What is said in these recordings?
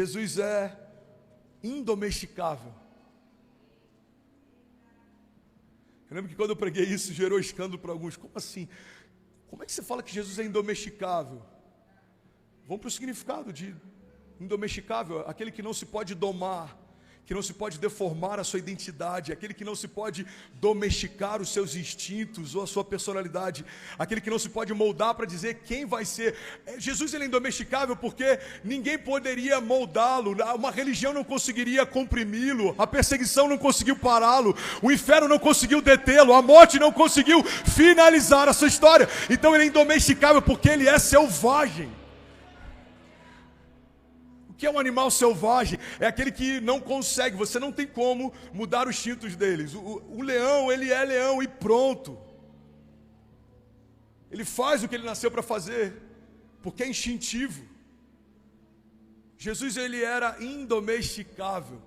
Jesus é indomesticável. Eu lembro que quando eu preguei isso, gerou escândalo para alguns. Como assim? Como é que você fala que Jesus é indomesticável? Vamos para o significado de indomesticável, aquele que não se pode domar, que não se pode deformar a sua identidade, aquele que não se pode domesticar os seus instintos ou a sua personalidade, aquele que não se pode moldar para dizer quem vai ser. Jesus, ele é indomesticável porque ninguém poderia moldá-lo, uma religião não conseguiria comprimi-lo, a perseguição não conseguiu pará-lo, o inferno não conseguiu detê-lo, a morte não conseguiu finalizar a sua história. Então ele é indomesticável porque ele é selvagem. O que é um animal selvagem? É aquele que não consegue, você não tem como mudar os instintos deles. O leão, ele é leão e pronto. Ele faz o que ele nasceu para fazer, porque é instintivo. Jesus, ele era indomesticável.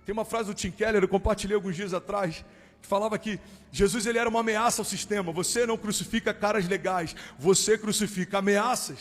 Tem uma frase do Tim Keller, eu compartilhei alguns dias atrás, que falava que Jesus, ele era uma ameaça ao sistema. Você não crucifica caras legais, você crucifica ameaças.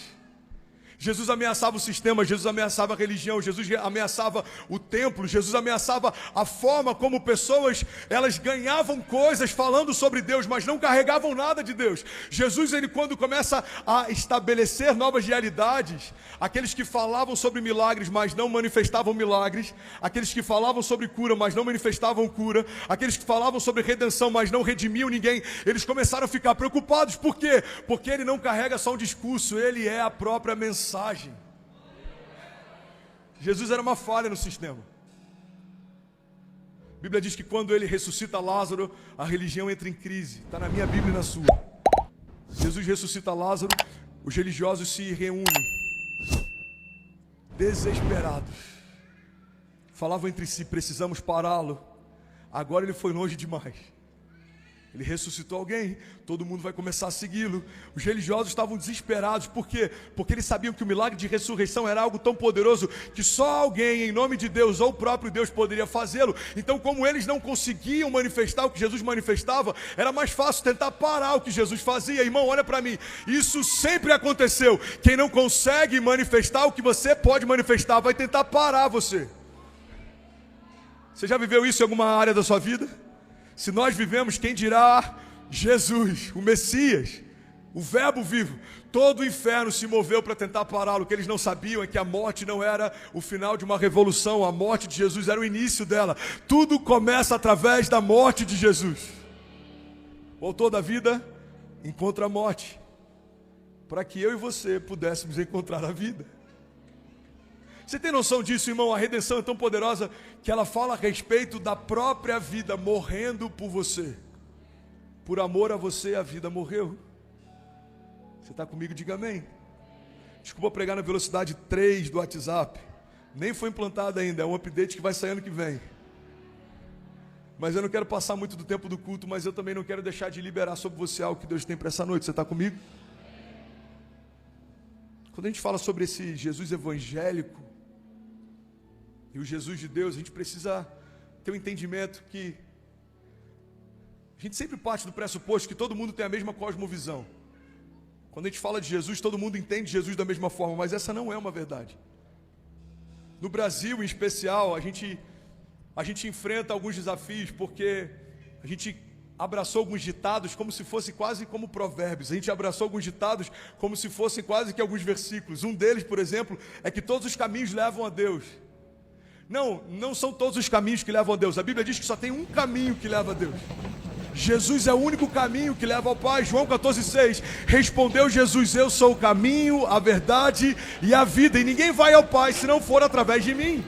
Jesus ameaçava o sistema, Jesus ameaçava a religião, Jesus ameaçava o templo, Jesus ameaçava a forma como pessoas, elas ganhavam coisas falando sobre Deus, mas não carregavam nada de Deus. Jesus, ele quando começa a estabelecer novas realidades, aqueles que falavam sobre milagres, mas não manifestavam milagres, aqueles que falavam sobre cura, mas não manifestavam cura, aqueles que falavam sobre redenção, mas não redimiam ninguém, eles começaram a ficar preocupados. Por quê? Porque ele não carrega só um discurso, ele é a própria mensagem. Jesus era uma falha no sistema. A Bíblia diz que quando ele ressuscita Lázaro, a religião entra em crise. Está na minha Bíblia e na sua. Jesus ressuscita Lázaro, os religiosos se reúnem, desesperados. Falavam entre si, precisamos pará-lo. Agora ele foi longe demais. Ele ressuscitou alguém, todo mundo vai começar a segui-lo. Os religiosos estavam desesperados. Por quê? Porque eles sabiam que o milagre de ressurreição era algo tão poderoso que só alguém em nome de Deus ou o próprio Deus poderia fazê-lo. Então, como eles não conseguiam manifestar o que Jesus manifestava, era mais fácil tentar parar o que Jesus fazia. Irmão, olha para mim, isso sempre aconteceu. Quem não consegue manifestar o que você pode manifestar, vai tentar parar você. Você já viveu isso em alguma área da sua vida? Se nós vivemos, quem dirá Jesus, o Messias, o verbo vivo. Todo o inferno se moveu para tentar pará-lo. O que eles não sabiam é que a morte não era o final de uma revolução. A morte de Jesus era o início dela. Tudo começa através da morte de Jesus. O autor da vida encontra a morte, para que eu e você pudéssemos encontrar a vida. Você tem noção disso, irmão? A redenção é tão poderosa que ela fala a respeito da própria vida morrendo por você. Por amor a você, a vida morreu. Você está comigo? Diga amém. Desculpa pregar na velocidade 3 do WhatsApp. Nem foi implantado ainda, é um update que vai sair ano que vem. Mas eu não quero passar muito do tempo do culto, mas eu também não quero deixar de liberar sobre você algo que Deus tem para essa noite. Você está comigo? Quando a gente fala sobre esse Jesus evangélico e o Jesus de Deus, a gente precisa ter um entendimento que a gente sempre parte do pressuposto que todo mundo tem a mesma cosmovisão. Quando a gente fala de Jesus, todo mundo entende Jesus da mesma forma, mas essa não é uma verdade. No Brasil, em especial, a gente enfrenta alguns desafios porque a gente abraçou alguns ditados como se fosse quase como provérbios. A gente abraçou alguns ditados como se fossem quase que alguns versículos. Um deles, por exemplo, é que todos os caminhos levam a Deus. Não são todos os caminhos que levam a Deus. A Bíblia diz que só tem um caminho que leva a Deus. Jesus é o único caminho que leva ao Pai. João 14,6. Respondeu Jesus: eu sou o caminho, a verdade e a vida. E ninguém vai ao Pai se não for através de mim.